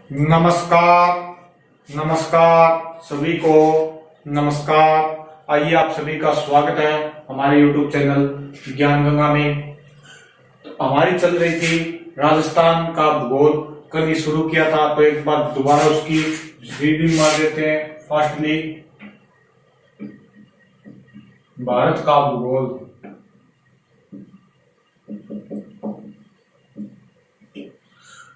नमस्कार। नमस्कार सभी को। नमस्कार। आइए आप सभी का स्वागत है हमारे YouTube चैनल ज्ञान गंगा में। हमारी चल रही थी राजस्थान का भूगोल, कल ही शुरू किया था, तो एक बार दोबारा उसकी रीडिंग मार देते हैं फास्टली। भारत का भूगोल,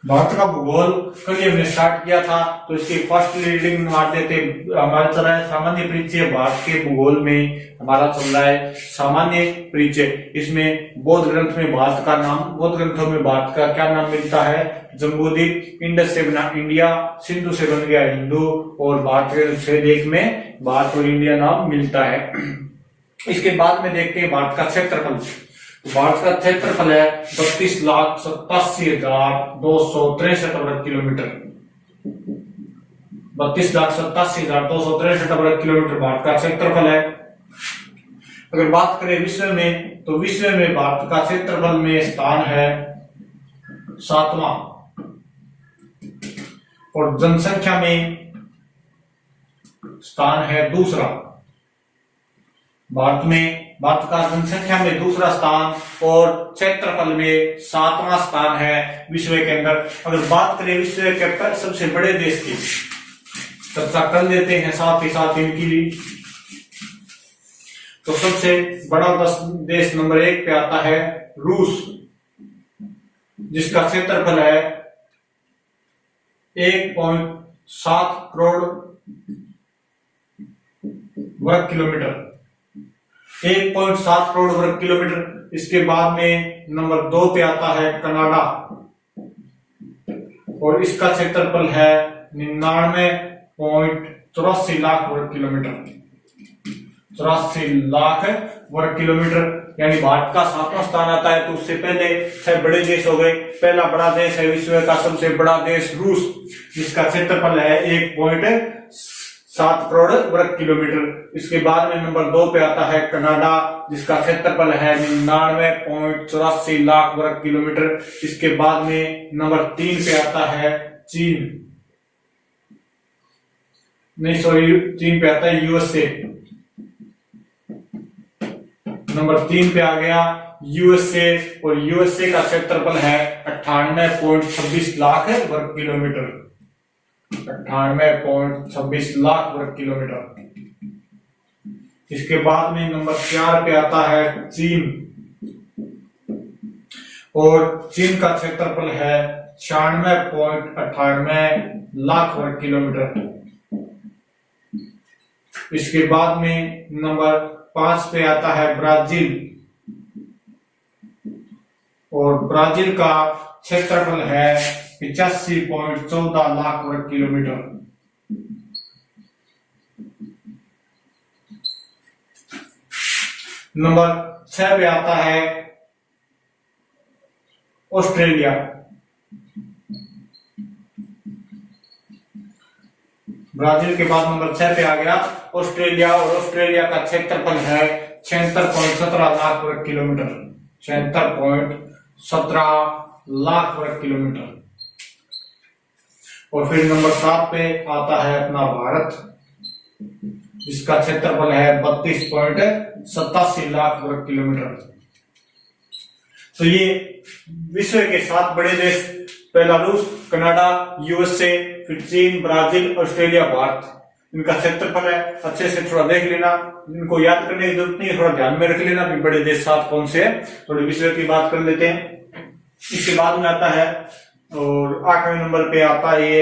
भारत का भूगोल कल ही हमने स्टार्ट किया था, तो इसकी फर्स्ट रीडिंग मार देते। हमारा चल रहा है सामान्य परिचय भारत के भूगोल में। हमारा चल रहा है सामान्य परिचय। इसमें बौद्ध ग्रंथ में भारत का नाम, बौद्ध ग्रंथों में भारत का क्या नाम मिलता है? जम्बूद्वीप, इंडस से बना इंडिया, सिंधु से बन गया हिंदू, और भारत के छह देश में भारत और इंडिया नाम मिलता है। इसके बाद में देखते हैं भारत का क्षेत्रफल। भारत का क्षेत्रफल है 32,87,263 वर्ग किलोमीटर। 32,87,263 वर्ग किलोमीटर भारत का क्षेत्रफल है। अगर बात करें विश्व में, तो विश्व में भारत का क्षेत्रफल में स्थान है 7वां, और जनसंख्या में स्थान है दूसरा। भारत का जनसंख्या में दूसरा स्थान और क्षेत्रफल में 7वां स्थान है विश्व के अंदर। अगर बात करें विश्व के सबसे बड़े देश की, चर्चा कर लेते हैं साथ ही साथ इनकी भी। तो सबसे बड़ा देश नंबर 1 पे आता है रूस, जिसका क्षेत्रफल है 1.7 करोड़ वर्ग किलोमीटर। 1.7 करोड़ वर्ग किलोमीटर। इसके बाद में नंबर 2 पे आता है कनाडा, और इसका क्षेत्रफल है 99.84 लाख वर्ग किलोमीटर। 84 लाख वर्ग किलोमीटर, यानी भारत का 7वां स्थान आता है। तो उससे पहले 6 बड़े देश हो गए। पहला बड़ा देश है विश्व का सबसे बड़ा देश रूस, जिसका क्षेत्रफल है 1.7 करोड़ वर्ग किलोमीटर। इसके बाद में नंबर 2 पे आता है कनाडा, जिसका क्षेत्रफल है 99.84 लाख वर्ग किलोमीटर। इसके बाद में नंबर 3 पे आता है चीन, नहीं सॉरी, 3 पे आता है यूएसए। नंबर 3 पे आ गया यूएसए, और यूएसए का क्षेत्रफल है 98.26 लाख वर्ग किलोमीटर। 98.26 लाख वर्ग किलोमीटर। इसके बाद में नंबर 4 पे आता है चीन, और चीन का क्षेत्रफल है 96.98 लाख वर्ग किलोमीटर। इसके बाद में नंबर 5 पे आता है ब्राजील, और ब्राजील का क्षेत्रफल है 85.14 लाख वर्ग किलोमीटर। नंबर 6 पे आता है ऑस्ट्रेलिया, ब्राजील के बाद नंबर 6 पे आ गया ऑस्ट्रेलिया, और ऑस्ट्रेलिया का क्षेत्रफल है 76.17 लाख वर्ग किलोमीटर। 76.17 लाख वर्ग किलोमीटर। और फिर नंबर 7 पे आता है अपना भारत, जिसका क्षेत्रफल है 32.87 लाख वर्ग किलोमीटर। तो ये विश्व के 7 बड़े देश, पहला रूस, कनाडा, यूएसए, फिर चीन, ब्राजील, ऑस्ट्रेलिया, भारत, इनका क्षेत्रफल है। अच्छे से थोड़ा देख लेना, इनको याद करने की जरूरत नहीं है, थोड़ा ध्यान में रख लेना भी बड़े देश 7 कौन से है। थोड़ी विश्व की बात कर लेते हैं। इसके बाद में आता है, और 8वें नंबर पे आता है ये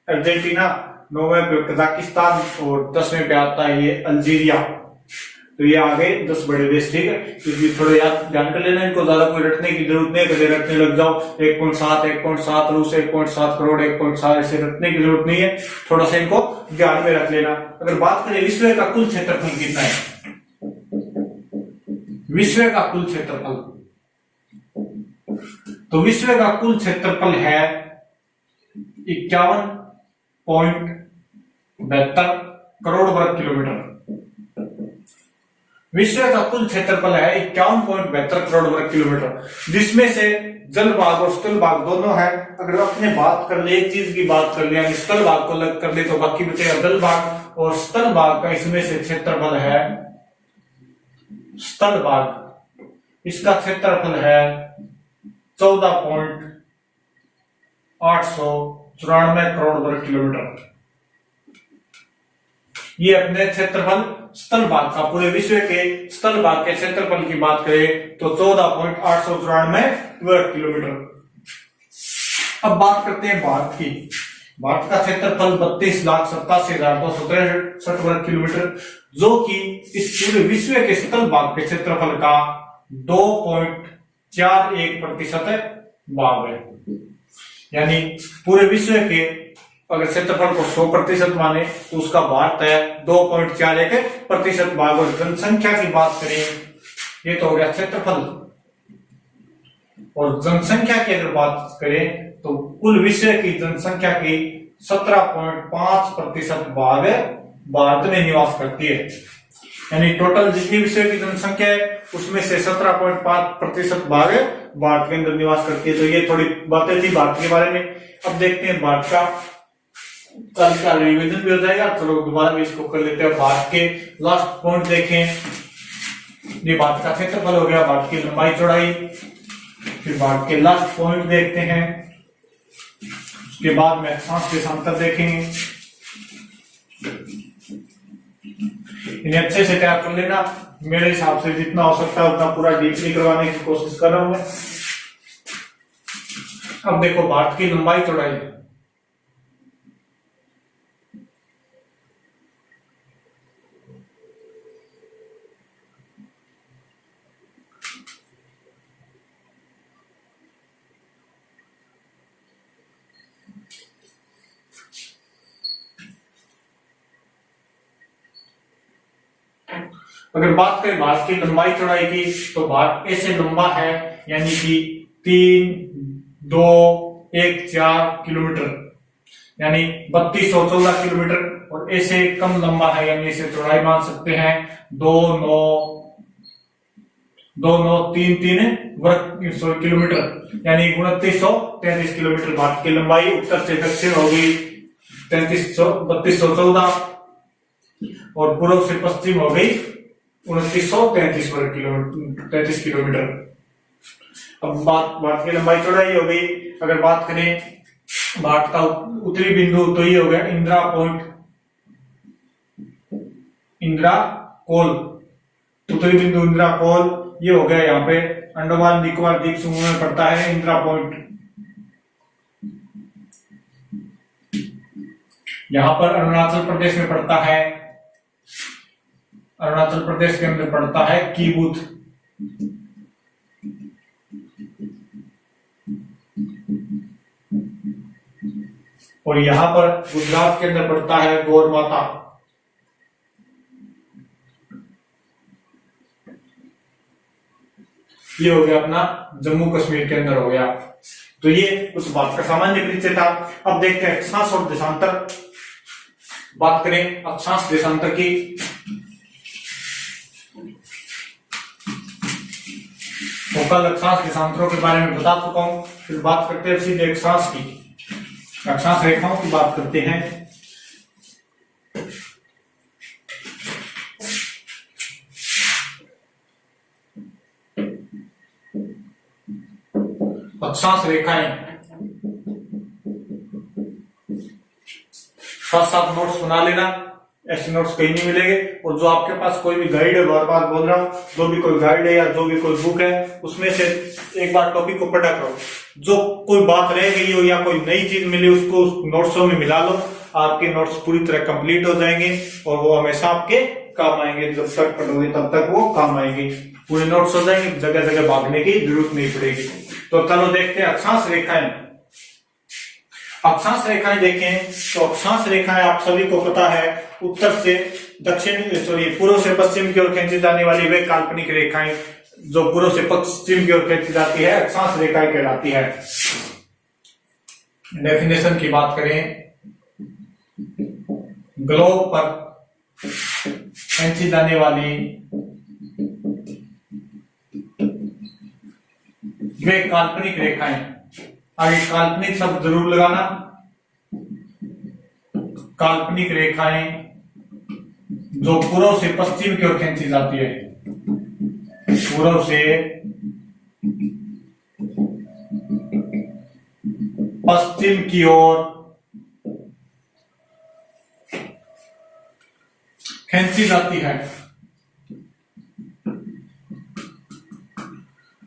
अर्जेंटीना, 9वें पे कजाकिस्तान, और 10वें पे आता है ये अल्जीरिया। तो ये आ गए 10 बड़े देश, ठीक है। इसलिए थोड़ा याद ध्यान कर लेना, इनको ज्यादा कोई रटने की जरूरत नहीं है, रटने लग जाओ 1.7 रूस, 1.7 करोड़, 1.7 ऐसे रटने की जरूरत नहीं है। थोड़ा सा इनको ध्यान में रख लेना। अगर बात करें विश्व का कुल क्षेत्रफल कितना है, विश्व का कुल क्षेत्रफल, तो विश्व का कुल क्षेत्रफल है 51.72 करोड़ वर्ग किलोमीटर। विश्व का कुल क्षेत्रफल है 51.72 करोड़ वर्ग किलोमीटर, जिसमें से जल भाग और स्थल भाग दोनों है। अगर अपने बात कर ले, एक चीज की बात कर ले, स्थल भाग को अलग कर ले तो बाकी बचेगा जल भाग और स्थल भाग का इसमें से क्षेत्रफल है, स्थल भाग इसका क्षेत्रफल है 14.894 करोड़ वर्ग किलोमीटर। ये अपने क्षेत्रफल स्थल भाग का, पूरे विश्व के स्थल भाग के क्षेत्रफल की बात करें तो 14.894 वर्ग किलोमीटर। अब बात करते हैं भारत की। भारत का क्षेत्रफल 32,87,263 वर्ग किलोमीटर, जो कि इस पूरे विश्व के स्थल भाग के क्षेत्रफल का 2.41% भाग है। यानी पूरे विश्व के अगर क्षेत्रफल को 100% माने तो उसका भारत है 2.41% भाग। और जनसंख्या की बात करें, ये तो हो गया क्षेत्रफल, और जनसंख्या की अगर बात करें तो कुल विश्व की जनसंख्या की 17.5% भाग भारत में निवास करती है। यानी टोटल जितनी विश्व की जनसंख्या है उसमें से 17.5% भाग भारत के अंदर निवास करती है। तो ये थोड़ी बातें थी भारत के बारे में। अब देखते हैं भारत का कल का रिवीजन भी हो जाएगा। चलो दोबारा भी इसको कर लेते हैं। भारत के लास्ट पॉइंट देखें, ये भारत का क्षेत्रफल हो गया, भारत की लंबाई चौड़ाई। फिर भारत के लास्ट पॉइंट देखते हैं, उसके बाद में अक्षांश देशांतर देखेंगे। इन्हें अच्छे से तैयार कर लेना, मेरे हिसाब से जितना हो सकता है उतना पूरा डीपली करवाने की कोशिश कर रहा हूं मैं। अब देखो भारत की लंबाई चौड़ाई, अगर बात करें भारत की लंबाई चौड़ाई की तो भारत ऐसे लंबा है, यानी कि 3,2,1,4 किलोमीटर, यानी 3214 किलोमीटर। और ऐसे कम लंबा है, यानी इसे चौड़ाई मान सकते हैं 2,9,2,9,3,3 वर्ग किलोमीटर, यानी 2933 किलोमीटर भारत की लंबाई। उत्तर से दक्षिण होगी 3214 और पूर्व से पश्चिम हो गई 2933 वर्ग किलोमीटर, 33 किलोमीटर। अब बात भारत की लंबाई चौड़ाई हो गई। अगर बात करें भारत का उत्तरी बिंदु तो ये हो गया इंदिरा पॉइंट, इंदिरा कोल, उत्तरी बिंदु इंदिरा कोल, ये हो गया यहाँ पे अंडमान निकोबार द्वीप समूह में पड़ता है इंदिरा पॉइंट। यहाँ पर अरुणाचल प्रदेश में पड़ता है, अरुणाचल प्रदेश के अंदर पड़ता है कीबुथ। और यहां पर गुजरात के अंदर पड़ता है गौरमाता। ये हो गया अपना जम्मू कश्मीर के अंदर हो गया। तो ये उस बात का सामान्य परिचय था। अब देखते हैं अक्षांश और देशांतर। बात करें अक्षांश देशांतर की, तो कल अक्षांश देशांतरों के बारे में बता चुका हूं। फिर बात करते हैं सीधे अक्षांश की, अक्षांश रेखाओं की बात करते हैं। अक्षांश रेखाएं, साथ साथ नोट्स बना लेना, ऐसे नोट्स कहीं नहीं मिलेंगे। और जो आपके पास कोई भी गाइड है, बार बार बोल रहा हूं, जो भी कोई गाइड है या जो भी कोई बुक है उसमें से एक बार टॉपिक को पढ़ा करो। जो कोई बात रह गई हो या कोई नई चीज मिली उसको उस नोट्सों में मिला लो, आपके नोट्स पूरी तरह कंप्लीट हो जाएंगे और वो हमेशा आपके काम आएंगे। जब तक पढ़ोगे तब तक वो काम आएंगे, पूरे नोट्स हो जाएंगे, जगह जगह भागने की जरूरत नहीं पड़ेगी। तो चलो देखते हैं अक्षांश रेखाएं। अक्षांश रेखाएं देखें तो अक्षांश रेखाएं आप सभी को पता है उत्तर से दक्षिण, सॉरी पूर्व से पश्चिम की ओर खींची जाने वाली वे काल्पनिक रेखाएं जो पूर्व से पश्चिम की ओर खींची जाती है अक्षांश रेखाएं कहलाती है। डेफिनेशन की बात करें, ग्लोब पर खींची जाने वाली वे काल्पनिक रेखाएं, आगे काल्पनिक शब्द जरूर लगाना, काल्पनिक रेखाएं जो पूर्व से पश्चिम की ओर खींची जाती है, पूर्व से पश्चिम की ओर खींची जाती है।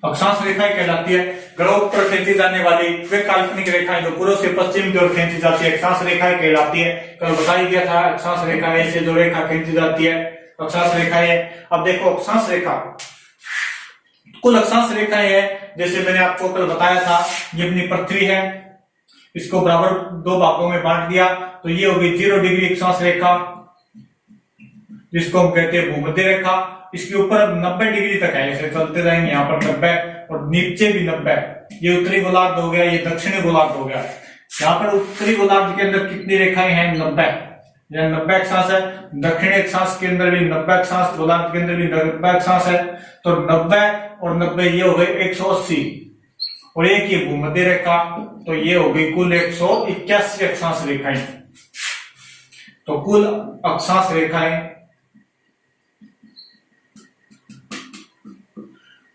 अक्षांश रेखाएं कहलाती है ग्रहों पर खींची जाने वाली वे काल्पनिक रेखाएं जो पूर्व से पश्चिम की ओर खींची जाती है, अक्षांश रेखाएं कहलाती है। कल बताया गया था अक्षांश रेखाएं से जो रेखा खींची जाती है अक्षांश रेखाएं। अब देखो अक्षांश रेखा, कुल अक्षांश रेखाएं है, जैसे मैंने आपको कल बताया था, ये अपनी पृथ्वी है, इसको बराबर दो भागों में बांट दिया, तो ये होगी 0 डिग्री अक्षांश रेखा, जिसको हम कहते हैं भूमध्य रेखा। इसके ऊपर अब 90 डिग्री तक है, ऐसे चलते जाएंगे, यहाँ पर 90 और नीचे भी 90। ये उत्तरी गोलार्ध हो गया, ये दक्षिणी गोलार्ध हो गया। यहाँ पर उत्तरी गोलार्ध के अंदर कितनी रेखाएं हैं? 90, यहाँ 90 अक्षांश है। दक्षिणी अक्षांश के अंदर भी 90 अक्षांश, गोलार्ध के अंदर भी 90 अक्षांश है, तो 90 और 90 ये हो गए 180, और एक ये भूमध्य रेखा, तो ये हो गई कुल 181 अक्षांश रेखाएं। तो कुल अक्षांश रेखाएं,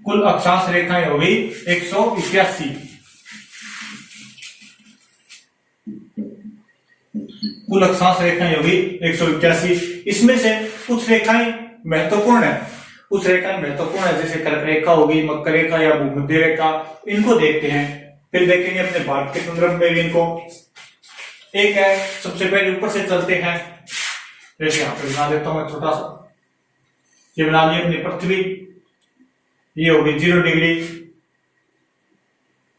कुल अक्षांश रेखाएं हो गई 181। कुल अक्षांश रेखाएं हो गई 181। इसमें से कुछ रेखाएं महत्वपूर्ण है, कुछ रेखाएं महत्वपूर्ण है, जैसे कर्क रेखा होगी, मकर रेखा या भूमध्य रेखा, इनको देखते हैं। फिर देखेंगे अपने भारत के संदर्भ में भी इनको। एक है, सबसे पहले ऊपर से चलते हैं, जैसे यहाँ पे बना देता हूं मैं छोटा सा, ये बना लिया अपनी पृथ्वी, ये होगी 0 डिग्री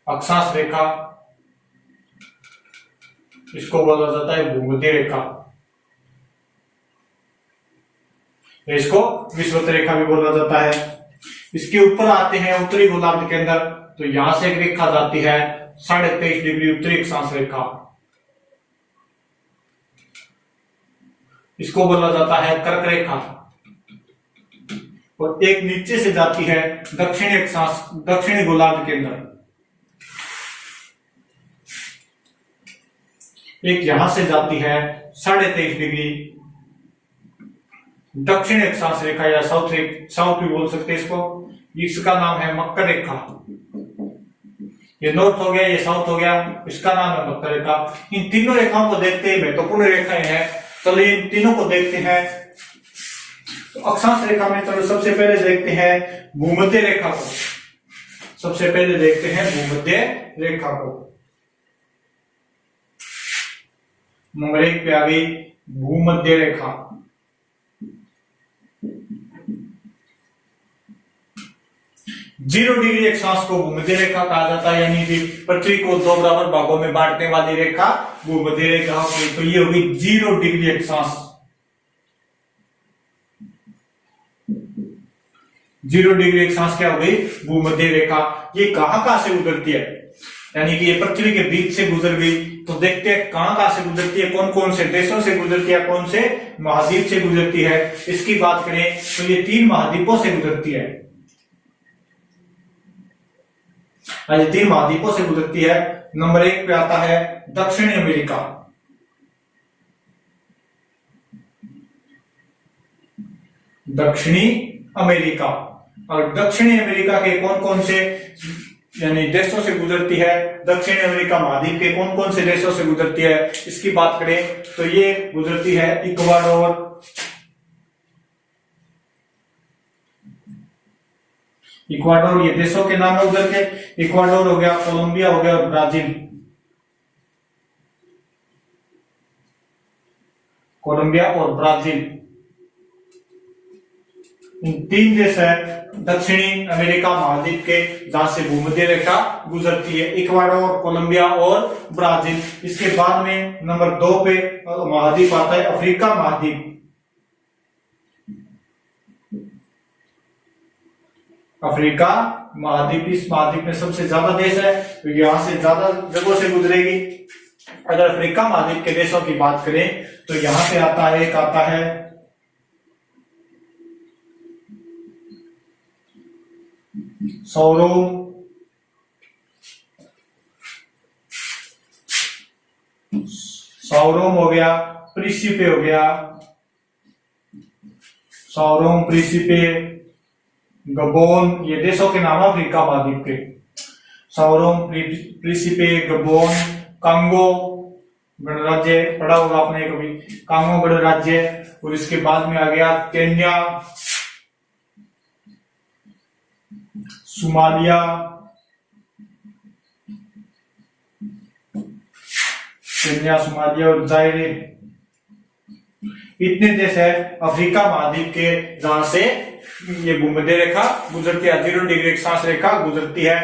अक्षांश रेखा, इसको बोला जाता है भूमध्य रेखा, इसको विषुवत रेखा भी बोला जाता है। इसके ऊपर आते हैं उत्तरी गोलार्ध के अंदर, तो यहां से एक रेखा जाती है 23.5 डिग्री उत्तरी अक्षांश रेखा, इसको बोला जाता है कर्क रेखा। और एक नीचे से जाती है दक्षिणी अक्षांश, दक्षिणी गोलार्ध के अंदर, एक यहां से जाती है 23.5 डिग्री दक्षिणी अक्षांश रेखा या साउथ भी बोल सकते हैं इसको, इसका नाम है मकर रेखा। ये नॉर्थ हो गया, ये साउथ हो गया, इसका नाम है मकर रेखा। इन तीनों रेखाओं को देखते हैं, महत्वपूर्ण रेखाएं हैं, चलिए इन तीनों को देखते हैं। तो अक्षांश रेखा में चलो सबसे पहले देखते हैं भूमध्य रेखा को, सबसे पहले देखते हैं भूमध्य रेखा को। नंबर 1 पे आ गई भूमध्य रेखा। जीरो डिग्री अक्षांश को भूमध्य रेखा कहा जाता है, यानी कि पृथ्वी को दो बराबर भागों में बांटने वाली रेखा भूमध्य रेखा होगी। तो ये होगी 0 डिग्री अक्षांश। 0 डिग्री अक्षांश क्या हो गई? भूमध्य रेखा। ये कहां से गुजरती है, यानी कि ये पृथ्वी के बीच से गुजर गई। तो देखते हैं कहां से गुजरती है, कौन कौन से देशों से गुजरती है, कौन से महाद्वीप से गुजरती है। इसकी बात करें तो ये 3 महाद्वीपों से गुजरती है, 3 महाद्वीपों से गुजरती है। नंबर 1 पे आता है दक्षिणी अमेरिका। दक्षिणी अमेरिका, और दक्षिणी अमेरिका के कौन कौन से यानी देशों से गुजरती है, दक्षिणी अमेरिका महाद्वीप के कौन कौन से देशों से गुजरती है, इसकी बात करें तो ये गुजरती है इक्वाडोर, इक्वाडोर, ये देशों के नाम है उधर के। इक्वाडोर हो गया, कोलंबिया हो गया और ब्राजील। कोलंबिया और ब्राजील, इन 3 देश है दक्षिणी अमेरिका महाद्वीप के जहां से भूमध्य रेखा गुजरती है, इक्वाडोर, कोलंबिया और ब्राजील। इसके बाद में नंबर 2 पे महाद्वीप आता है अफ्रीका महाद्वीप। अफ्रीका महाद्वीप, इस महाद्वीप में सबसे ज्यादा देश है, तो यहां से ज्यादा जगहों से गुजरेगी। अगर अफ्रीका महाद्वीप के देशों की बात करें तो यहां से आता है, एक आता है सौरो साओरोम हो गया, प्रिंसिपे हो गया, साओरोम, प्रिंसिपे, गबोन, ये देशों के नाम अफ्रीका महाद्वीप के। साओरोम, प्रिंसिपे, गबोन, कांगो गणराज्य, पढ़ा होगा आपने कभी, कांगो गणराज्य। और इसके बाद में आ गया केन्या, सोमालिया, केन्या, सोमालिया और जायरे। इतने देश है अफ्रीका महाद्वीप के जहां से ये भूमध्य रेखा गुजरती है, 0 डिग्री अक्षांश रेखा गुजरती है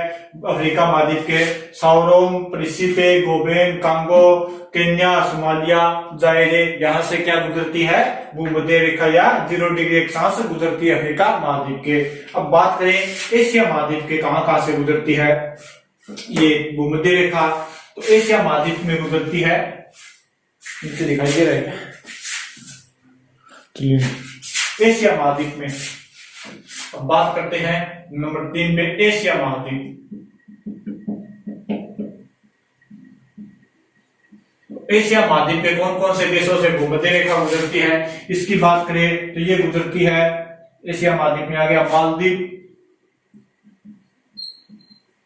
अफ्रीका महाद्वीप के। साओरोम, Principe, Gabon, Congo, Kenya, Somalia, Zaire, यहां से क्या गुजरती है, भूमध्य रेखा या 0 डिग्री अक्षांश गुजरती है अफ्रीका महाद्वीप के। अब बात करें एशिया महाद्वीप के कहां कहां से गुजरती है ये भूमध्य रेखा, तो एशिया महाद्वीप में गुजरती है, नीचे दिखाई दे रहा है एशिया महाद्वीप में। अब बात करते हैं नंबर 3 पे, एशिया महाद्वीप। एशिया महाद्वीप में कौन कौन से देशों से भूमध्य रेखा गुजरती है, इसकी बात करें तो ये गुजरती है एशिया महाद्वीप में आ गया मालदीव,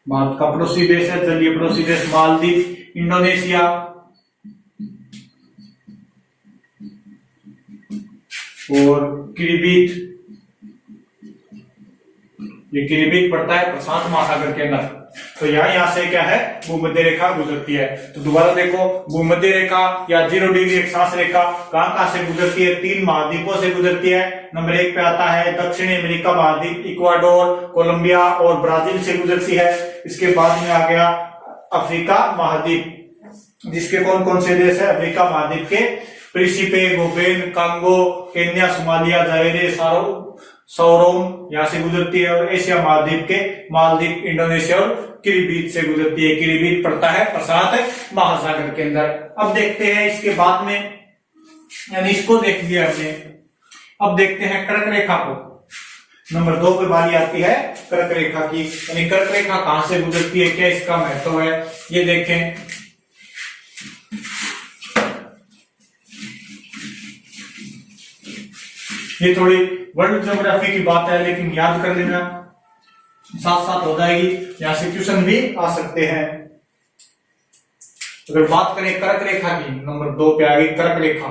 भारत का पड़ोसी देश है, जलीय पड़ोसी देश मालदीव, इंडोनेशिया, और किरिबित, ये किरिबित पड़ता है प्रशांत महासागर के अंदर। तो यहां से क्या है, भूमध्य रेखा गुजरती है। तो दोबारा देखो, भूमध्य रेखा या 0 डिग्री अक्षांश रेखा कहां से गुजरती है, 3 महाद्वीपों से गुजरती है। नंबर 1 पे आता है दक्षिणी अमेरिका महाद्वीप, इक्वाडोर, कोलंबिया और ब्राजील से गुजरती है। इसके बाद में आ गया अफ्रीका महाद्वीप, जिसके कौन कौन से देश है अफ्रीका महाद्वीप के, Principe, Gabon, Congo, Kenya, Somalia, Zaire, साओरोम यहां से गुजरती है। और एशिया महाद्वीप के मालदीव, इंडोनेशिया और किरिबित से गुजरती है। किरिबित पड़ता है प्रशांत महासागर के अंदर। अब देखते हैं इसके बाद में, यानी इसको देख लिया हमने, अब देखते हैं कर्क रेखा को। नंबर 2 पे बारी आती है कर्क रेखा की, यानी कर्क रेखा कहां से गुजरती है, क्या इसका महत्व है, ये देखें। ये थोड़ी वर्ल्ड ज्योग्राफी की बात है, लेकिन याद कर लेना, साथ साथ हो जाएगी, यहां से क्वेश्चन भी आ सकते हैं। अगर बात करें कर्क रेखा की, नंबर 2 पे आ गई कर्क रेखा।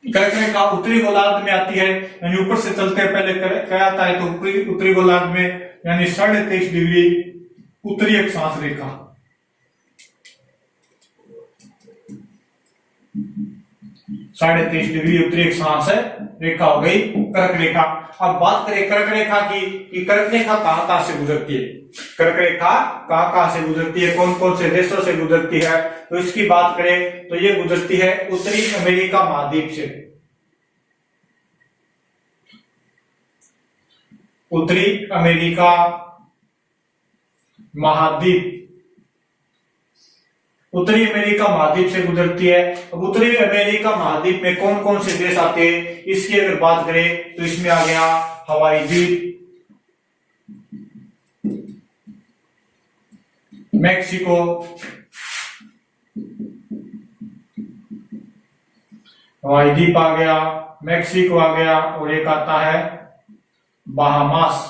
कर्क रेखा उत्तरी गोलार्ध में आती है, यानी ऊपर से चलते हैं पहले क्या आता है, तो उत्तरी गोलार्ध में, यानी 23.5 डिग्री उत्तरी अक्षांश रेखा। 23.5 डिग्री उत्तरी अक्षांश रेखा हो गई कर्क रेखा। अब बात करें कर्क रेखा की, कि कर्क रेखा कहां कहां से गुजरती है, कर्क रेखा कहां कहां से गुजरती है, कौन कौन से देशों से गुजरती है, तो इसकी बात करें तो ये गुजरती है उत्तरी अमेरिका महाद्वीप से। उत्तरी अमेरिका महाद्वीप, उत्तरी अमेरिका महाद्वीप से गुजरती है। अब उत्तरी अमेरिका महाद्वीप में कौन कौन से देश आते हैं, इसकी अगर बात करें तो इसमें आ गया हवाई द्वीप, मैक्सिको, हवाई द्वीप आ गया, मैक्सिको आ गया, और एक आता है बहामास।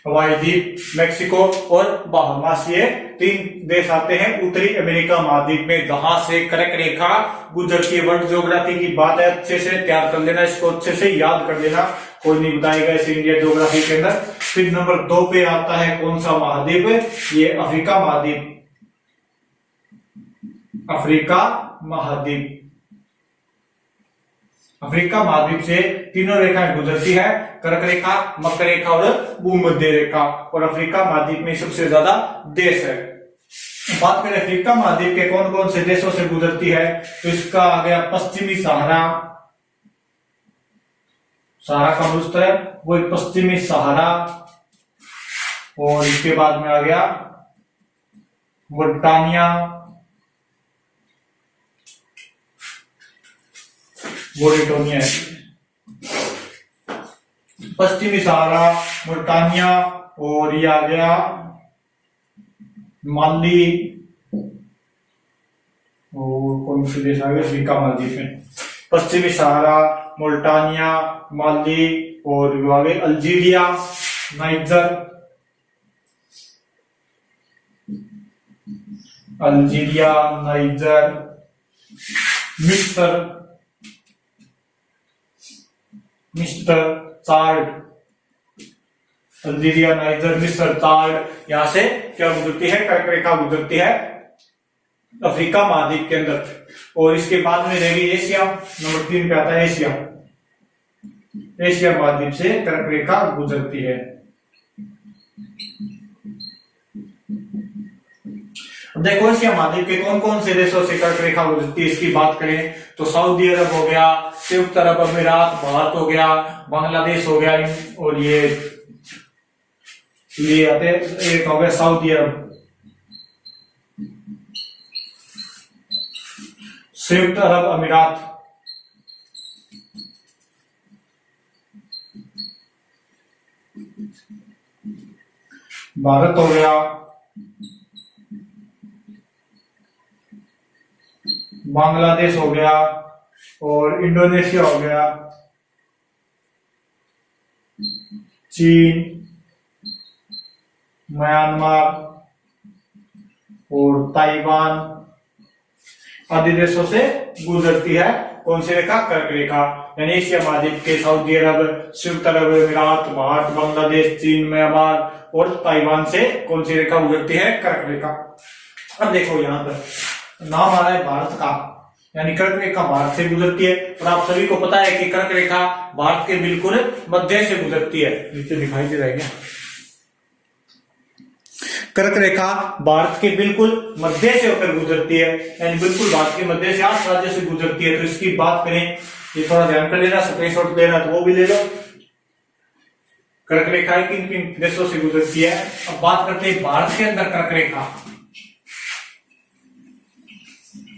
हवाई द्वीप, मैक्सिको और बहामास, ये 3 देश आते हैं उत्तरी अमेरिका महाद्वीप में, जहां से कर्क रेखा गुजरती है। वर्ल्ड ज्योग्राफी की बात है, अच्छे से तैयार कर लेना, इसको अच्छे से याद कर लेना, कोई नहीं बताएगा इसे इंडिया ज्योग्राफी के अंदर। फिर नंबर 2 पे आता है कौन सा महाद्वीप, ये अफ्रीका महाद्वीप, अफ्रीका महाद्वीप। अफ्रीका महाद्वीप से तीनों रेखाएं गुजरती है, कर्क रेखा, मकर रेखा और भूमध्य रेखा, और अफ्रीका महाद्वीप में सबसे ज्यादा देश है। बात करें अफ्रीका महाद्वीप के कौन कौन से देशों से गुजरती है, तो इसका आ गया पश्चिमी सहारा, सहारा का मुस्त है वो एक पश्चिमी सहारा, और इसके बाद में आ गया मोरिटानिया, मोरिटानिया, पश्चिमी सहारा, मोरिटानिया, और ये आ गया माली, और कौन से देश आ गए अफ्रीका महाद्वीप में, पश्चिमी सहारा, मोल्टानिया, माली, और आ गए अल्जीरिया, नाइजर, अल्जीरिया, नाइजर, मिस्र, चाड, अल्जीरिया, नाइजर, मिस्र, चाड, यहां से क्या गुजरती है, कर्क रेखा गुजरती है अफ्रीका महाद्वीप के अंदर। और इसके बाद में रहेगी एशिया, नंबर 3 पे आता है एशिया। एशिया महाद्वीप से कर्क रेखा गुजरती है। देखो एशिया महाद्वीप के कौन कौन से देशों से कर्क रेखा गुजरती है इसकी बात करें तो सऊदी अरब हो गया, संयुक्त अरब अमीरात, भारत हो गया, बांग्लादेश हो गया, और ये आते एक हो गया सऊदी अरब, संयुक्त अरब अमीरात, भारत हो गया, बांग्लादेश हो गया, और इंडोनेशिया हो गया, चीन, म्यांमार और ताइवान आदि देशों से गुजरती है कौन सी रेखा, कर्क रेखा। यानी एशिया महाद्वीप के सऊदी अरब, संयुक्त अरब अमीरात, भारत, बांग्लादेश, चीन, म्यांमार और ताइवान से कौन सी रेखा गुजरती है, कर्क रेखा। अब देखो यहाँ पर नाम आ रहा है भारत का, यानी कर्क रेखा भारत से गुजरती है, और आप सभी को पता है कि कर्क रेखा भारत के बिल्कुल मध्य से गुजरती है। नीचे दिखाई दे रहा है क्या, कर्क रेखा भारत के बिल्कुल मध्य से होकर गुजरती है, यानी बिल्कुल भारत के मध्य से 8 राज्यों से गुजरती है। तो इसकी बात करें, ये थोड़ा ध्यान कर लेना, स्क्रीनशॉट लेना तो वो भी ले लो। कर्क रेखा किन किन देशों से गुजरती है। अब बात करते हैं भारत के अंदर कर्क रेखा,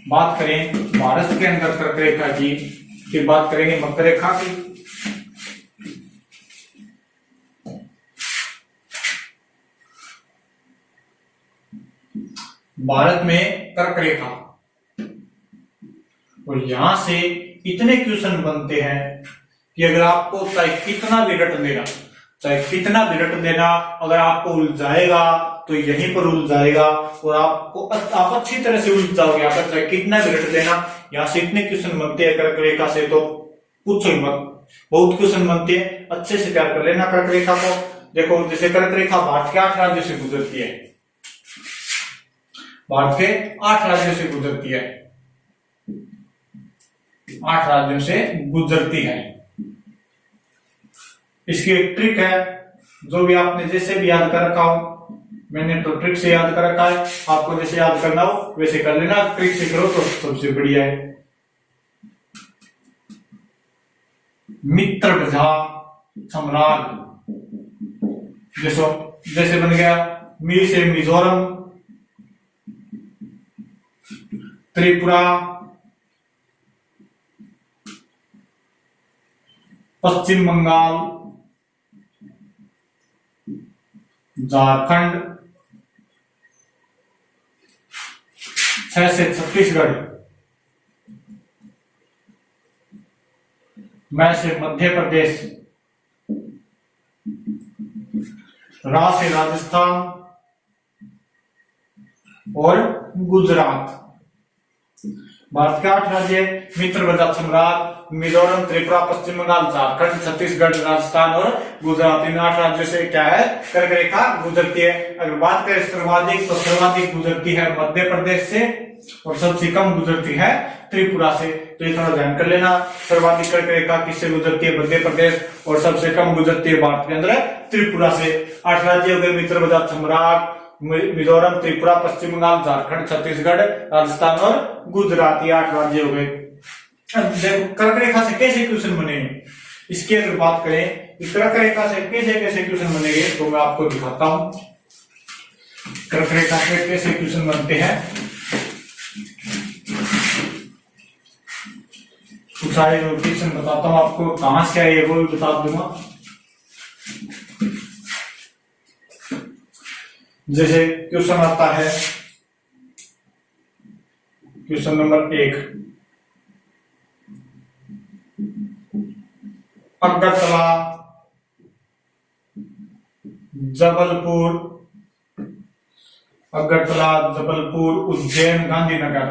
बात करें भारत के अंदर कर्क रेखा की, फिर बात करेंगे मकर रेखा की। भारत में कर्क रेखा, और यहां से इतने क्वेश्चन बनते हैं कि अगर आपको चाहे कितना भी रट देना, अगर आपको उलझाएगा तो यहीं पर उलझाएगा, और आप अच्छी तरह से उलझ जाओगे। आप चाहे कितना भी रट देना, यहाँ से इतने क्वेश्चन बनते हैं कर्क रेखा से तो पूछो मत, बहुत क्वेश्चन बनते हैं। अच्छे से तैयार कर लेना कर्क रेखा को। देखो जैसे कर्क रेखा भारत के 8 राज्यों से गुजरती है, भारत के 8 राज्यों से गुजरती है, 8 राज्यों से गुजरती है। इसकी एक ट्रिक है, जो भी आपने जैसे भी याद कर रखा हो, मैंने तो ट्रिक से याद कर रखा है, आपको जैसे याद करना हो वैसे कर लेना, ट्रिक से करो तो सबसे बढ़िया है। मित्र प्रजा सम्राट, जैसे बन गया मी से मिजोरम, त्रिपुरा, पश्चिम बंगाल, झारखंड, 6 से छत्तीसगढ़, मैं से मध्य प्रदेश, रा से राजस्थान और गुजरात। भारत के 8 राज्य मित्र प्रजा सम्राट, मिजोरम, त्रिपुरा, पश्चिम बंगाल, झारखंड, छत्तीसगढ़, राजस्थान और गुजरात, इन 8 राज्यों से क्या है, कर्क रेखा गुजरती है। अगर बात करें सर्वाधिक, तो सर्वाधिक गुजरती है मध्य प्रदेश से, और सबसे कम गुजरती है त्रिपुरा से। तो ये थोड़ा ध्यान कर लेना, सर्वाधिक कर्क रेखा किससे गुजरती है, मध्य प्रदेश, और सबसे कम गुजरती है भारत के अंदर त्रिपुरा से। 8 राज्य हो गए मित्र प्रजा सम्राट, मिजोरम, त्रिपुरा, पश्चिम बंगाल, झारखंड, छत्तीसगढ़, राजस्थान और गुजरात, ये 8 राज्य हो गए। देखो कर्क रेखा से कैसे क्वेश्चन बनेंगे, इसकी अगर बात करें कर्क रेखा से कैसे कैसे क्वेश्चन बनेंगे तो मैं आपको दिखाता हूं कर्क रेखा से कैसे क्वेश्चन बनते हैं। कुछ सारे क्वेश्चन बताता हूं आपको, कहां से आए वो भी बता दूंगा। जैसे क्वेश्चन आता है, क्वेश्चन नंबर 1, अगरतला, जबलपुर, अगरतला, जबलपुर, उज्जैन, गांधीनगर,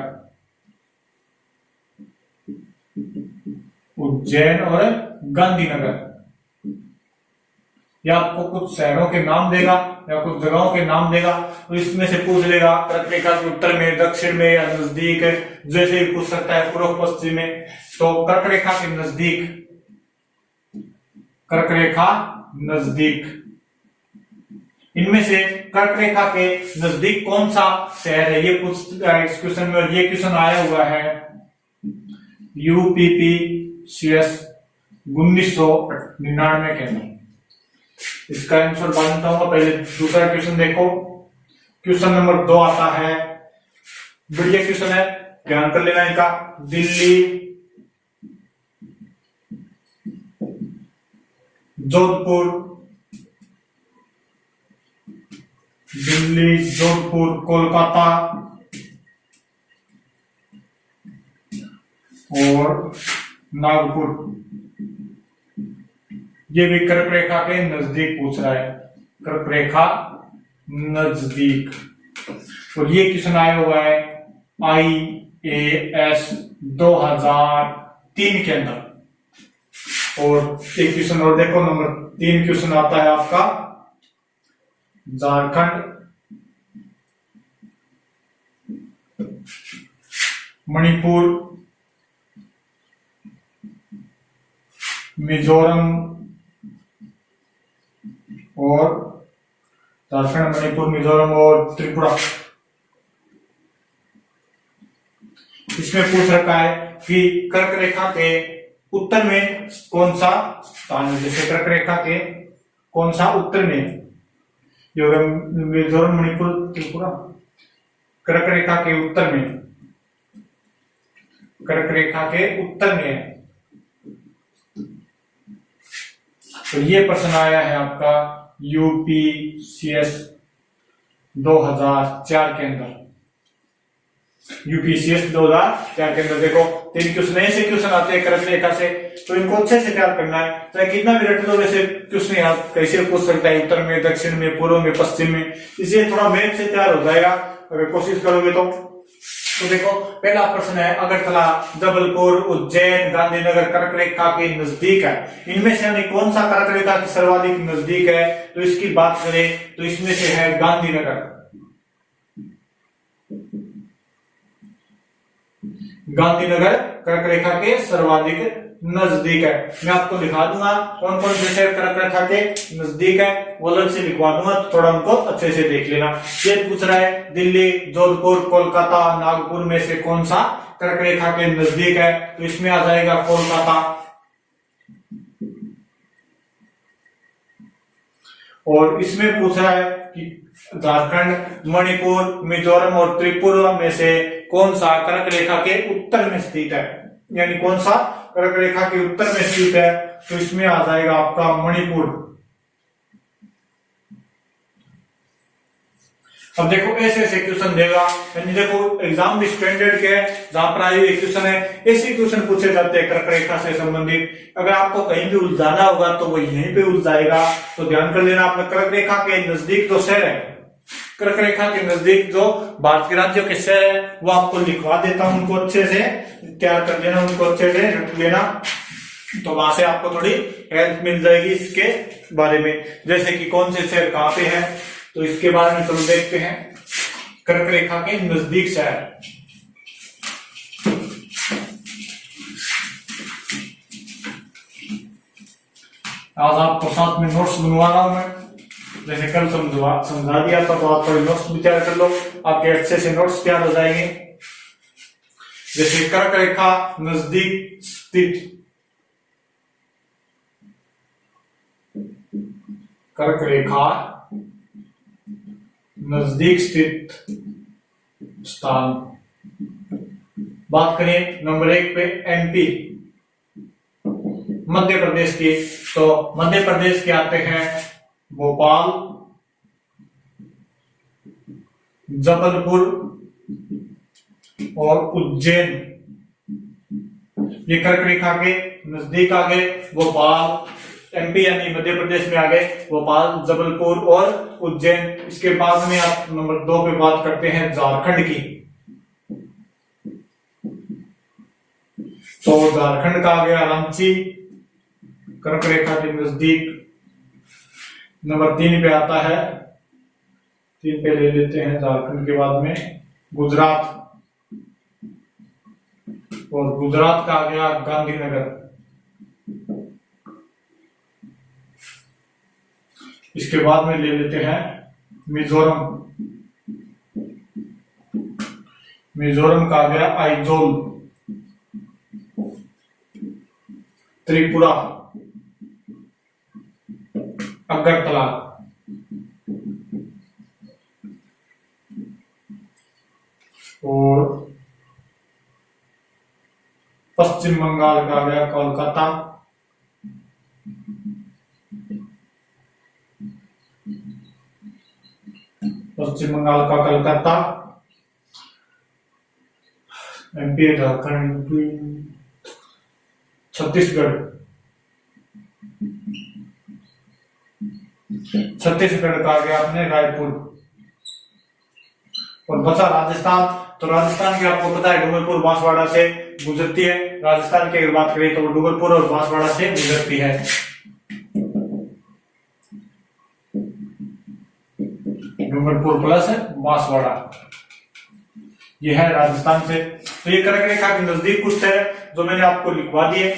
उज्जैन और गांधीनगर। या आपको कुछ शहरों के नाम देगा या कुछ जगहों के नाम देगा, तो इसमें से पूछ लेगा कर्करेखा के उत्तर में, दक्षिण में या नजदीक है, जैसे ही पूछ सकता है पूर्व पश्चिम में। तो कर्करेखा के नजदीक, कर्करेखा नजदीक, इनमें से कर्करेखा के नजदीक कौन सा शहर है, ये पूछ इस क्वेश्चन में। और ये क्वेश्चन आया हुआ है UPPCS 1999 के अंदर। इसका आंसर बताता हूँ, पहले दूसरा क्वेश्चन देखो। क्वेश्चन नंबर 2 आता है, बढ़िया क्वेश्चन है, ध्यान कर लेना इनका। दिल्ली, जोधपुर, दिल्ली, जोधपुर, कोलकाता और नागपुर, ये भी कर्करेखा के नजदीक पूछ रहा है, कर्करेखा नजदीक। और ये क्वेश्चन आया हुआ है IAS 2003 के अंदर। और एक क्वेश्चन और देखो, नंबर 3 क्वेश्चन आता है आपका, झारखंड, मणिपुर, मिजोरम और झारखंड, मणिपुर, मिजोरम और त्रिपुरा। इसमें पूछ रखा है कि कर्करेखा के उत्तर में कौन सा स्थान है। जैसे कर्करेखा के कौन सा उत्तर में, मिजोरम, मणिपुर, त्रिपुरा, कर्करेखा के उत्तर में, कर्करेखा के उत्तर में है। तो ये प्रश्न आया है आपका UPCS 2004 के अंदर। UPCS 2004 के अंदर देखो 3 क्वेश्चन ऐसे क्वेश्चन आते हैं कर्करेखा से, तो इनको अच्छे से तैयार करना है। चाहे कितना भी रट लो, वैसे क्वेश्चन आप कैसे पूछ सकता है, उत्तर में, दक्षिण में, पूर्व में, पश्चिम में, इसलिए थोड़ा मैप से तैयार हो जाएगा अगर कोशिश करोगे तो देखो पहला प्रश्न है, अगरतला, जबलपुर, उज्जैन, गांधीनगर कर्करेखा के नजदीक है। इनमें से यानी कौन सा कर्करेखा के सर्वाधिक नजदीक है, तो इसकी बात करें तो इसमें से है गांधीनगर। गांधीनगर कर्करेखा के सर्वाधिक नजदीक है। मैं आपको दिखा दूंगा कौन कौन से शहर कर्करेखा के नजदीक है, वो अलग से लिखवा दूंगा, तो थोड़ा उनको अच्छे से देख लेना। ये पूछ रहा है दिल्ली, जोधपुर, कोलकाता, नागपुर में से कौन सा कर्करेखा के नजदीक है, तो इसमें आ जाएगा कोलकाता। और इसमें पूछ रहा है कि झारखंड, मणिपुर, मिजोरम और त्रिपुरा में से कौन सा कर्करेखा के उत्तर में स्थित है, यानी कौन सा कर्करेखा के उत्तर में स्थित है, तो इसमें आ जाएगा आपका मणिपुर। अब देखो ऐसे ऐसे क्वेश्चन देगा, यानी देखो एग्जाम भी स्टैंडर्ड के है, जहां पर आए हुए क्वेश्चन है, ऐसे क्वेश्चन पूछे जाते हैं कर्करेखा से संबंधित। अगर आपको कहीं भी उलझाना होगा तो वो यहीं पे उलझाएगा, तो ध्यान कर लेना। आपने कर्करेखा के नजदीक जो शहर है, कर्करेखा के नजदीक जो भारत के राज्यों के शहर है, वो आपको लिखवा देता हूं, उनको अच्छे से तैयार कर लेना, उनको अच्छे से रख लेना, तो वहां से आपको थोड़ी हेल्प मिल जाएगी इसके बारे में। जैसे कि कौन से शहर कहां पे है, तो इसके बारे में चलो देखते हैं। कर्करेखा के नजदीक शहर, आज आपको साथ में नोट्स बनवा रहा हूं मैं, जैसे कल समझा दिया था, तो आप थोड़े नोट्स भी तैयार कर लो, आपके अच्छे से नोट्स तैयार हो जाएंगे। जैसे कर्करेखा नजदीक स्थित, कर्करेखा नजदीक स्थित स्थान। बात करें नंबर 1 पे MP, मध्य प्रदेश की, तो मध्य प्रदेश के आते हैं भोपाल, जबलपुर और उज्जैन, ये कर्क रेखा के नजदीक आ गए। भोपाल एमपी यानी मध्य प्रदेश में आ गए, भोपाल, जबलपुर और उज्जैन। इसके बाद में आप नंबर 2 पे बात करते हैं झारखंड की। तो झारखंड का आ गया रांची, कर्क रेखा के नजदीक। नंबर 3 पे आता है, 3 पे ले लेते हैं झारखंड के बाद में गुजरात, और गुजरात का आ गया गांधीनगर। इसके बाद में ले लेते हैं मिजोरम, मिजोरम का आ गया आइजोल। त्रिपुरा अगरतला, और पश्चिम बंगाल का आ गया कोलकाता। पश्चिम बंगाल का कलकत्ता, एमपी, झारखंड, छत्तीसगढ़, छत्तीसगढ़ का आ गया अपने रायपुर। और बचा राजस्थान। तो राजस्थान के आपको पता है डूंगरपुर बांसवाड़ा से गुजरती है। राजस्थान की अगर बात करें तो डूंगरपुर और बांसवाड़ा से गुजरती है। डूंगरपुर प्लस बांसवाड़ा, ये है राजस्थान से। तो ये कर्क रेखा के नजदीक कुछ है जो मैंने आपको लिखवा दिए।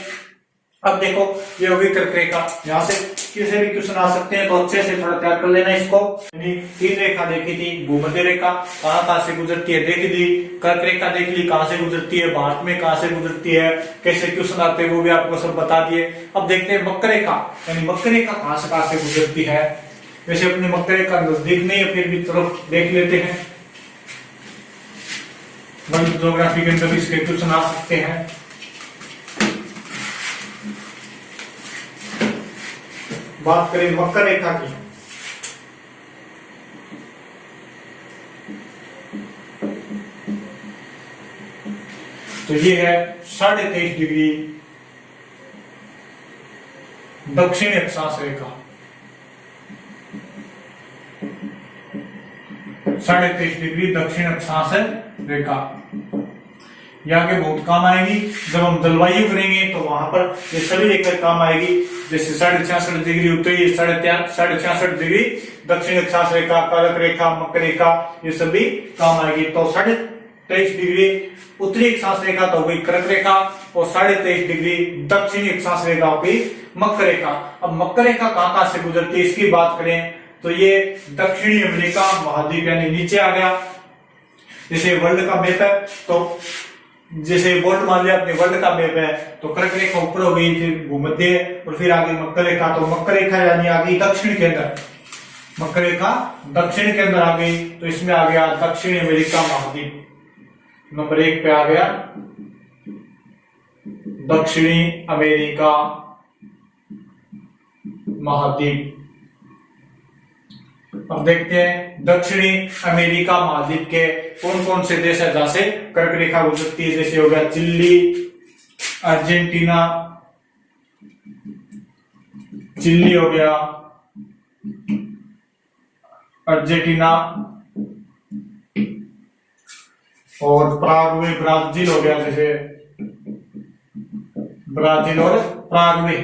अब देखो ये होगी कर्क रेखा, यहाँ से किसी भी क्वेश्चन आ सकते हैं, तो अच्छे से थोड़ा तैयार कर लेना इसको। 3 रेखा देखी थी, भूमध्य रेखा कहाँ से गुजरती है देख ली, कर्क रेखा देख ली कहाँ से गुजरती है, भारत में कहाँ से गुजरती है, कैसे क्वेश्चन आते हैं वो भी आपको सब बता दिए। अब देखते हैं मकर रेखा, यानी मकर रेखा कहाँ से गुजरती है। वैसे अपने मकर रेखा नजदीक नहीं है, फिर भी तरफ देख लेते हैं। वर्ल्ड ज्योग्राफी के अंदर इसके क्वेश्चन आ सकते हैं। बात करें मकर रेखा की, तो ये है 23.5 डिग्री दक्षिण अक्षांश रेखा। 23.5 डिग्री दक्षिण अक्षांश रेखा, ये आगे बहुत काम आएगी जब हम जलवायु करेंगे, तो वहां पर ये सभी लेकर काम आएगी। जैसे 66.5 डिग्री उत्तरी, 66.5 डिग्री दक्षिण अक्षांश रेखा, कर्क रेखा, मकर रेखा, ये सभी काम आएगी। तो 23.5 डिग्री उत्तरी अक्षांश रेखा तो हो गई कर्क रेखा, और 23.5 डिग्री दक्षिणी अक्षांश रेखा हो गई मकर रेखा। अब मकर रेखा कहाँ से गुजरती है इसकी बात करें तो ये दक्षिणी अमेरिका महाद्वीप यानी नीचे आ गया। जैसे वर्ल्ड का मैप है, तो जैसे वर्ल्ड मान लिया अपने वर्ल्ड का मैप है, तो कर्क रेखा ऊपर हो गई, फिर भूमध्य, और फिर आगे मकर रेखा। तो मकर रेखा यानी आ गई दक्षिण के अंदर, मकर रेखा दक्षिण के अंदर आ गई, तो इसमें आ गया दक्षिणी अमेरिका महाद्वीप। नंबर 1 पे आ गया दक्षिणी अमेरिका महाद्वीप। अब देखते हैं दक्षिणी अमेरिका महाद्वीप के कौन कौन से देश है जहां से कर्क रेखा गुजरती है। जैसे हो गया चिली, अर्जेंटीना, चिली हो गया, अर्जेंटीना, और पराग्वे, ब्राजील हो गया। जैसे ब्राजील और पराग्वे,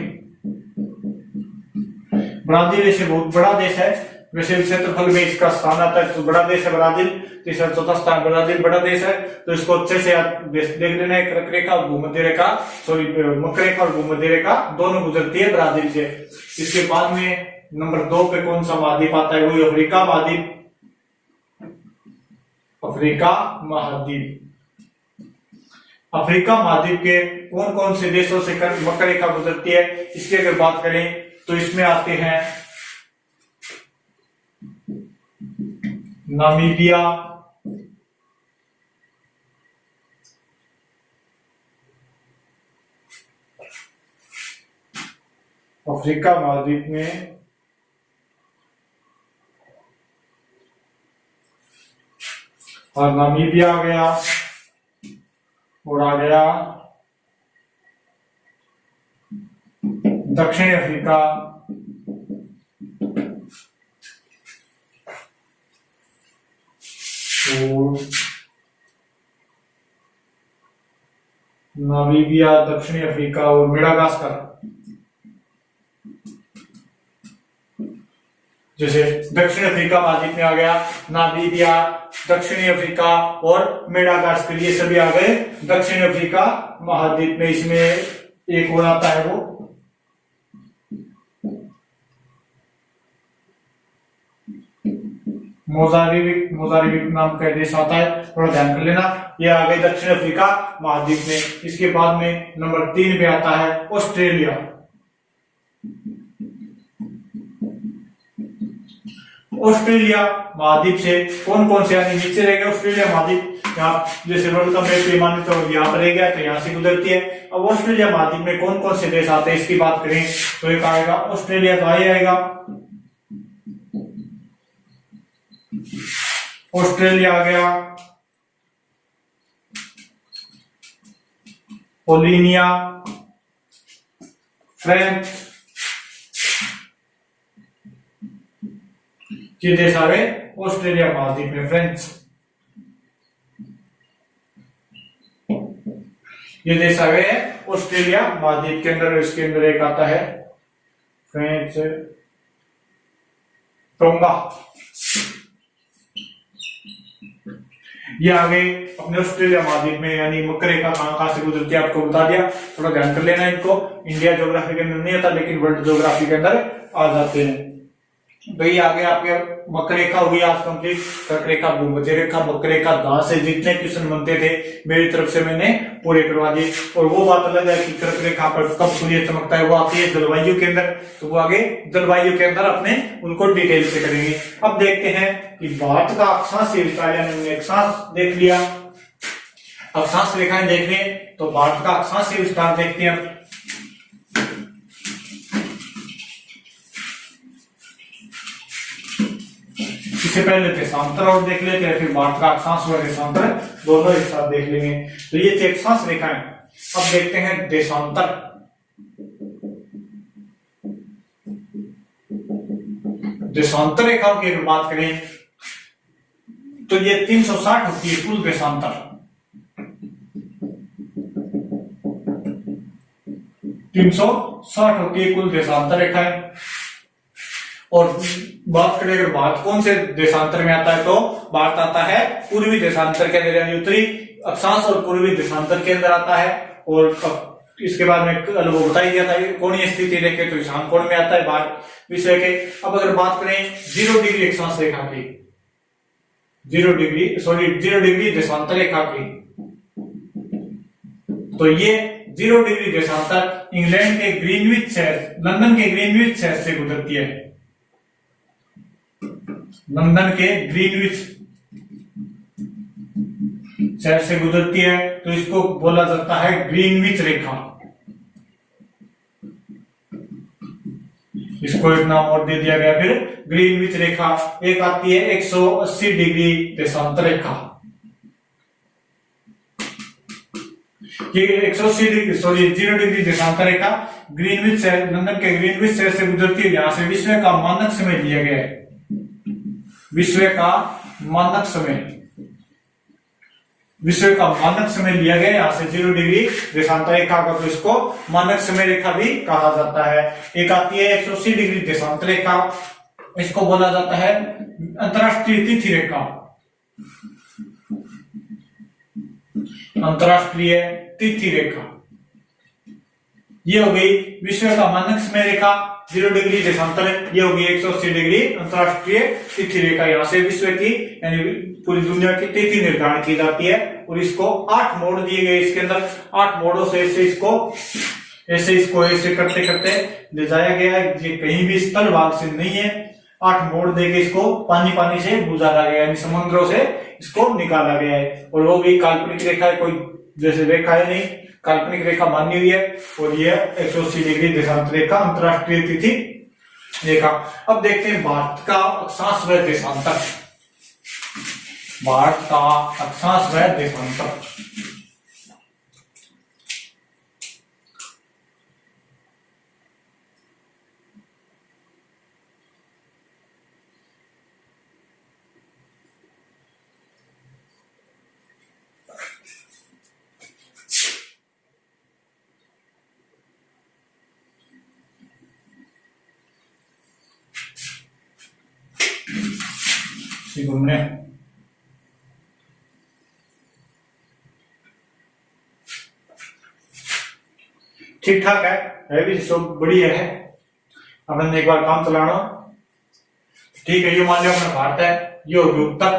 ब्राजील ऐसे बहुत बड़ा देश है, वैसे क्षेत्रफल में इसका स्थान आता है, तो बड़ा देश है ब्राजील, तीसरा चौथा स्थान ब्राजील बड़ा देश है। तो इसको अच्छे से देख लेना है। कर्क रेखा और भूमध्य रेखा, सॉरी मकर रेखा और भूमध्य रेखा दोनों गुजरती है ब्राजील से। इसके बाद में नंबर 2 पे कौन सा महाद्वीप आता है, वही अफ्रीका महाद्वीप, अफ्रीका महाद्वीप। अफ्रीका महाद्वीप के कौन कौन से देशों से मकर रेखा गुजरती है इसकी अगर बात करें तो इसमें आते हैं नामीबिया, अफ्रीका महाद्वीप में और नामीबिया आ गया, और आ गया दक्षिण अफ्रीका, और नामीबिया, दक्षिणी अफ्रीका और मेडागास्कर। जैसे दक्षिण अफ्रीका महाद्वीप में आ गया नामीबिया, दक्षिणी अफ्रीका और मेडागास्कर, ये सभी आ गए दक्षिण अफ्रीका महाद्वीप में। इसमें एक और आता है, वो मोजाम्बिक नाम का देश आता है, थोड़ा ध्यान कर लेना। ये आ गए दक्षिण अफ्रीका महाद्वीप में। इसके बाद में नंबर 3 पे आता है ऑस्ट्रेलिया। ऑस्ट्रेलिया महाद्वीप से कौन कौन से, यानी नीचे रह गया ऑस्ट्रेलिया महाद्वीप, यहाँ जैसे वर्ल्ड कप में पैमाने तो यहाँ पर रह गया, तो यहाँ से गुजरती है। अब ऑस्ट्रेलिया महाद्वीप में कौन कौन से देश आते हैं इसकी बात करें तो एक आएगा ऑस्ट्रेलिया, तो आएगा ऑस्ट्रेलिया आ गया, पोलिनिया, फ्रांस, ये देश आ गए ऑस्ट्रेलिया महाद्वीप में। फ्रांस, ये देश आ गए ऑस्ट्रेलिया महाद्वीप के अंदर। इसके अंदर एक आता है फ्रांस, टोंगा, ये आ गए अपने ऑस्ट्रेलिया महाद्वीप में। यानी मकर रेखा कहां से गुजरती है आपको बता दिया, थोड़ा ध्यान कर लेना इनको। इंडिया ज्योग्राफी के अंदर नहीं आता, लेकिन वर्ल्ड ज्योग्राफी के अंदर आ जाते हैं। तो ये आ गया आपके मकर रेखा हुई आज कंप्लीट। कर्क रेखा, भूमध्य रेखा, मकर रेखा, दान से जितने क्वेश्चन बनते थे मेरी तरफ से मैंने पूरे करवा दिए। और वो बात अलग है कि कर्क रेखा पर कब सूर्य चमकता है, वो आती है जलवायु के अंदर, तो वो आगे जलवायु के अंदर अपने उनको डिटेल से करेंगे। अब देखते हैं कि भारत का अक्षांश विस्तार, यानी अक्षांश देख लिया, अक्षांश रेखाएं देख ले, तो भारत का अक्षांश विस्तार देखते हैं। इससे पहले देशांतर और देख लेते हैं, फिर भारत का अक्षांश और देशांतर दोनों एक साथ देख लेंगे। तो ये थे अक्षांश रेखाएं। अब देखते हैं देशांतर। देशांतर रेखाओं की अगर बात करें तो ये 360 होती है कुल देशांतर। 360 होती है कुल देशांतर रेखाएं। और बात करें अगर भारत कौन से देशांतर में आता है, तो भारत आता है पूर्वी देशांतर के अंदर, यानी उत्तरी अक्षांश और पूर्वी देशांतर के अंदर आता है। और इसके बाद में वो बता ही दिया था, कोणीय स्थिति देखे तो ईशान कोण में आता है भारत विषय के। अब अगर बात करें 0 डिग्री अक्षांश रेखा की, 0 डिग्री देशांतर रेखा की, तो ये 0 डिग्री देशांतर इंग्लैंड के ग्रीनविच शहर, लंदन के ग्रीनविच शहर से गुजरती है। लंदन के ग्रीनविच शहर से गुजरती है, तो इसको बोला जाता है ग्रीनविच रेखा। इसको एक नाम और दे दिया गया फिर ग्रीनविच रेखा। एक आती है 180 डिग्री देशांतर रेखा। ये 180 डिग्री 0 डिग्री देशांतर रेखा ग्रीनविच शहर, लंदन के ग्रीनविच शहर से गुजरती है। यहां से विश्व का मानक समय लिया गया है, विश्व का मानक समय, विश्व का मानक समय लिया गया यहां से 0 डिग्री देशांतर रेखा का, तो इसको मानक समय रेखा भी कहा जाता है। एक आती है 180 डिग्री देशांतर रेखा, इसको बोला जाता है अंतरराष्ट्रीय तिथि रेखा। अंतरराष्ट्रीय तिथि रेखा ये हो गई विश्व का मानक समय रेखा 0 डिग्री देशांतर, ये होगी 180 डिग्री अंतरराष्ट्रीय तिथि रेखा। यहाँ से विश्व की यानी पूरी दुनिया की तिथि निर्धारण की जाती है। और इसको 8 मोड़ दिए गए, इसके अंदर 8 मोड़ों से ऐसे करते करते ले जाया गया है। ये कहीं भी स्थल भाग से नहीं है, 8 मोड़ देके इसको पानी से गुजारा गया, यानी समुद्रों से इसको निकाला गया है। और वो भी काल्पनिक रेखा है, कोई जैसे रेखा है नहीं, काल्पनिक रेखा मानी हुई है। और ये 180 डिग्री देशांतर रेखा अंतरराष्ट्रीय तिथि रेखा। अब देखते हैं भारत का अक्षांश व देशांतर। भारत का अक्षांश व देशांतर। घूमने ठीक ठाक है भी सब बढ़िया है। अपन एक बार काम चलाना ठीक है। ये मान लिया अपना भारत है, ये हो गया उत्तर,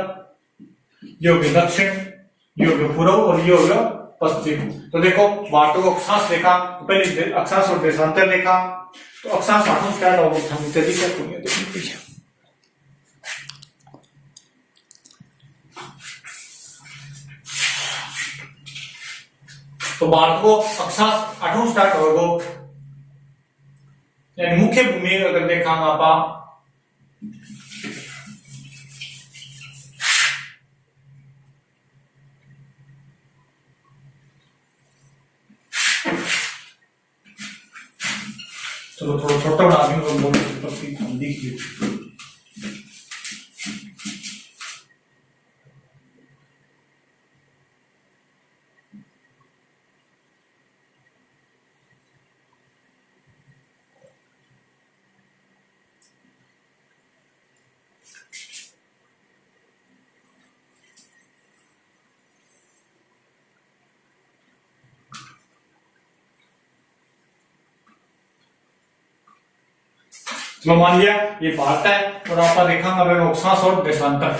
ये हो गया दक्षिण, ये हो गया पूर्व और ये हो गया पश्चिम। तो देखो भारत को अक्षांश देखा, पहले अक्षांश और देशांतर देखा। तो अक्षांश आठों स्टार्ट होगा। तो भारत को अक्षांश आठों स्टार्ट होगा, यानी मुख्य भूमि अगर देखा आप चलो थोड़ा छोटा बना देंगे। तो मान लिया ये भारत है और आप देखा अक्षांश और देशांतर,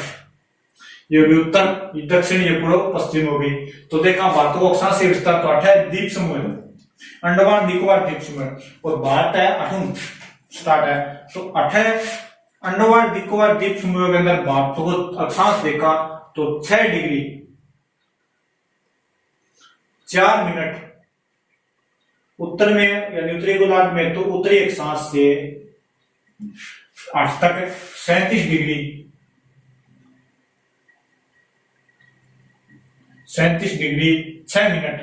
ये भी उत्तर, ये दक्षिण, ये पूर्व, पश्चिम हो गई। तो देखा भारत को अक्षांश से विस्तार तो 8 है, द्वीप समूह अंडमान निकोबार द्वीप समूह और भारत है 8 स्टार्ट है। तो 8 अंडमान निकोबार द्वीप समूह के अंदर भारत को अक्षांश देखा तो 6 डिग्री 4 मिनट उत्तर में यानी उत्तरी गोलार्ध में, तो उत्तरी अक्षांश से 8 तक 37 डिग्री 6 मिनट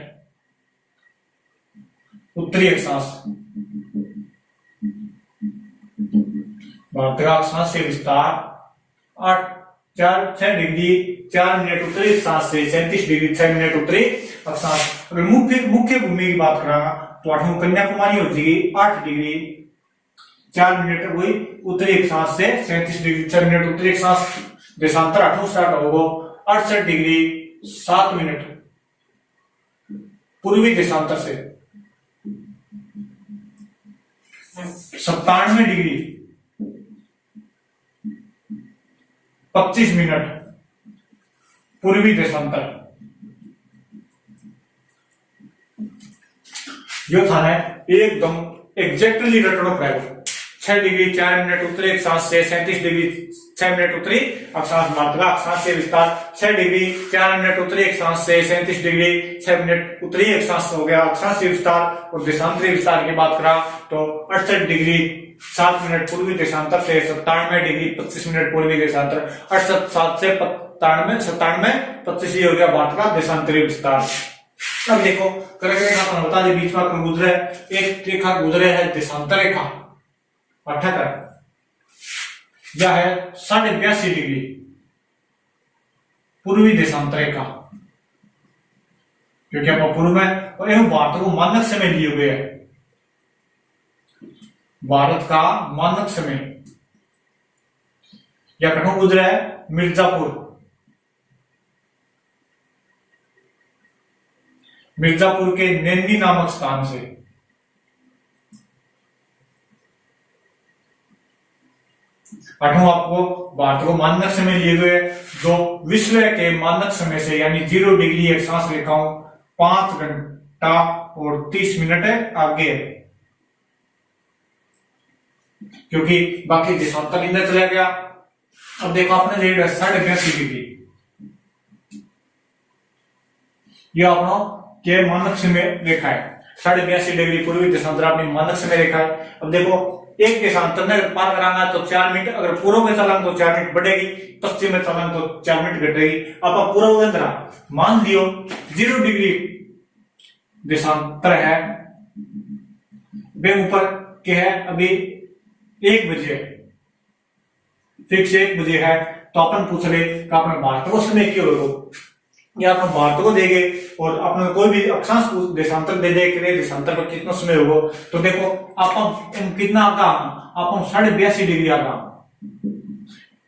उत्तरी अक्षांश। भारत का अक्षांश से विस्तार 6 डिग्री 4 मिनट उत्तरी अक्षांश से 37 डिग्री 6 मिनट उत्तरी अक्षांश। अगर मुख्य भूमि की बात करा तो 8 कन्याकुमारी हो जाएगी 8 डिग्री 4 मिनट वही उत्तरी अक्षांश से 37 डिग्री 6 मिनट उत्तरी अक्षांश। देशांतर 8 स्टार्ट होगा 68 डिग्री 7 मिनट पूर्वी देशांतर से 97 डिग्री 25 मिनट पूर्वी देशांतर। यो था एकदम exactly return of right 6 degree 4 minute उत्तरी अक्षांश से 37 डिग्री 6 मिनट उत्तरी अक्षांश। भारत का अक्षांश से विस्तार 6 डिग्री 4 मिनट उत्तरी अक्षांश से 37 डिग्री 6 मिनट उत्तरी अक्षांश हो गया अक्षांश से विस्तार। और देशांतरी विस्तार की बात करा तो 68 डिग्री 7 मिनट पूर्वी देशांतर से 97 डिग्री 25 मिनट पूर्वी देशांतर। 68 7 से 97 25 हो गया भारत का देशांतरी विस्तार। अब देखो रेखा बता दे बीच में गुजरे एक रेखा गुजरे है देशांतर रेखा 78 यह है 82.5 डिग्री पूर्वी देशांतर रेखा, क्योंकि आप पूर्व में और यह भारत को मानक समय लिए हुए है। भारत का मानक समय यह कठों गुजरा है मिर्जापुर के नैनी नामक स्थान से। आठों आपको भारत को मानक समय लिए हुए जो विश्व के मानक समय से यानी 0 डिग्री अक्षांश रेखाओं 5 घंटा और 30 मिनट आगे है, क्योंकि बाकी देशांतर इंदर चला गया। अब देखो आपने रेड 82.5 डिग्री यह अपना के मानक समय रेखा है 82.5 डिग्री पूर्वी देशांतर अपनी मानक समय रेखा है। अब देखो एक देशांतर ने पार करांगा तो 4 मिनट, अगर पूर्व में चलांगे तो 4 मिनट बढ़ेगी, पश्चिम में चलांगे तो 4 मिनट घटेगी। आप पूर्व केंद्र मान लियो 0 डिग्री देशांतर है, वे ऊपर के है अभी 1 बजे, फिक्स 1 बजे है, तो अपन पूछ रहे कि आपने भारत को समय क्यों हो, या अपन भारत को देंगे और अपने कोई भी अक्षांश देशांतर दे दे कि देशांतर पर कितना समय होगा, तो देखो आप कितना आगा, आप 82.5 डिग्री आगा,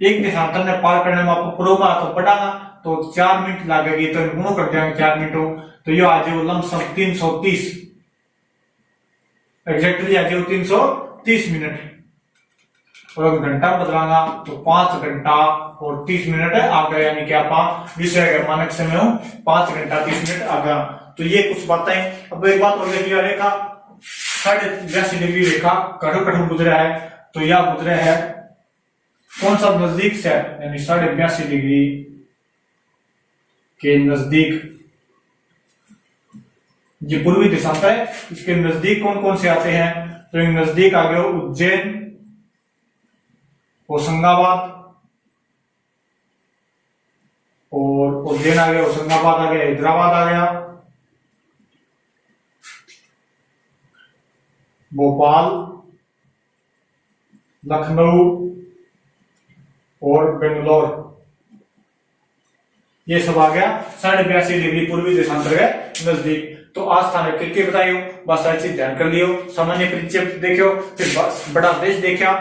एक देशांतर ने पार करने में आपको पूर्व में तो बढ़ागा तो 4 मिनट लगेगी, तो गुणों कर जाएंगे 4 मिनटों, तो ये आज लमसम 330 एग्जैक्टली आज 330 मिनट, और अगर घंटा बदलाना तो 5 घंटा और 30 मिनट आ गया, यानी कि आप विषय का मानक समय हो 5 घंटा 30 मिनट आ गया। तो ये कुछ बातें। अब एक बात और देखिए, रेखा 82.5 डिग्री रेखा कठोर कठोर गुजरा है, तो यह गुजरा है कौन सा नजदीक से, यानी 82.5 डिग्री के नजदीक, ये पूर्वी देशांतर है, इसके नजदीक कौन कौन से आते हैं, तो इन नजदीक आ गए उज्जैन, होशंगाबाद, और उज्जैन आ गया, होशंगाबाद आ गया, हैदराबाद आ गया, भोपाल, लखनऊ और बेंगलोर, ये सब आ गया 82.5 डिग्री पूर्वी देशांतर के नजदीक। तो आज स्थान के बताइयो, बस ऐसी ध्यान कर लियो, सामान्य परिचय देखियो, फिर बस बड़ा देश देखा,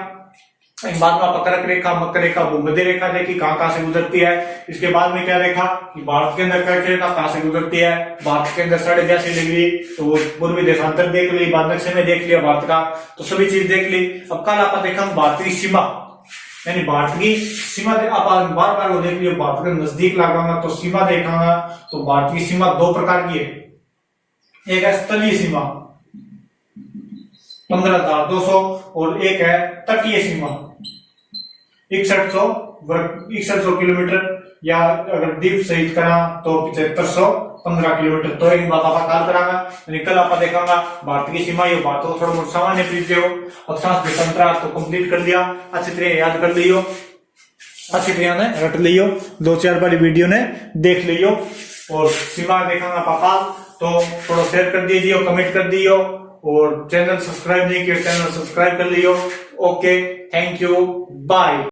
बाद में कर्क रेखा, मकर रेखा, भूमध्य रेखा देखी कहां से गुजरती है। इसके बाद में क्या देखा कि भारत के अंदर कर्क रेखा कहां से गुजरती है, भारत के अंदर 82.5 डिग्री, तो पूर्वी देशांतर देख ली, बाद समय देख लिया भारत का, तो सभी चीज देख ली। अब कल आप देखा भारतीय सीमा, यानी भारत की सीमा आप बार बार वो देख लियो, भारत के नजदीक लगाऊंगा तो सीमा देखांगा, तो भारत की सीमा 2 प्रकार की है, एक है स्थलीय सीमा 15,200 और एक है तटीय सीमा 6100 किलोमीटर, या अगर द्वीप सहित करा तो 7515 किलोमीटर। तो एक बात आप काल करांगा, कल आप देखांगा भारत की सीमा, ये बात हो थोड़ा सामान्य परिचय हो, अक्षांश देशांतर तो कंप्लीट कर लिया, अच्छी तरह याद कर लियो, अच्छी तरह ने रट लियो, 2-4 बार वीडियो ने देख लियो, और सीमा देखांगा पापा, तो थोड़ा शेयर कर दीजिए, कमेंट कर दियो, और चैनल सब्सक्राइब नहीं किया चैनल सब्सक्राइब कर लियो। Okay, thank you, bye.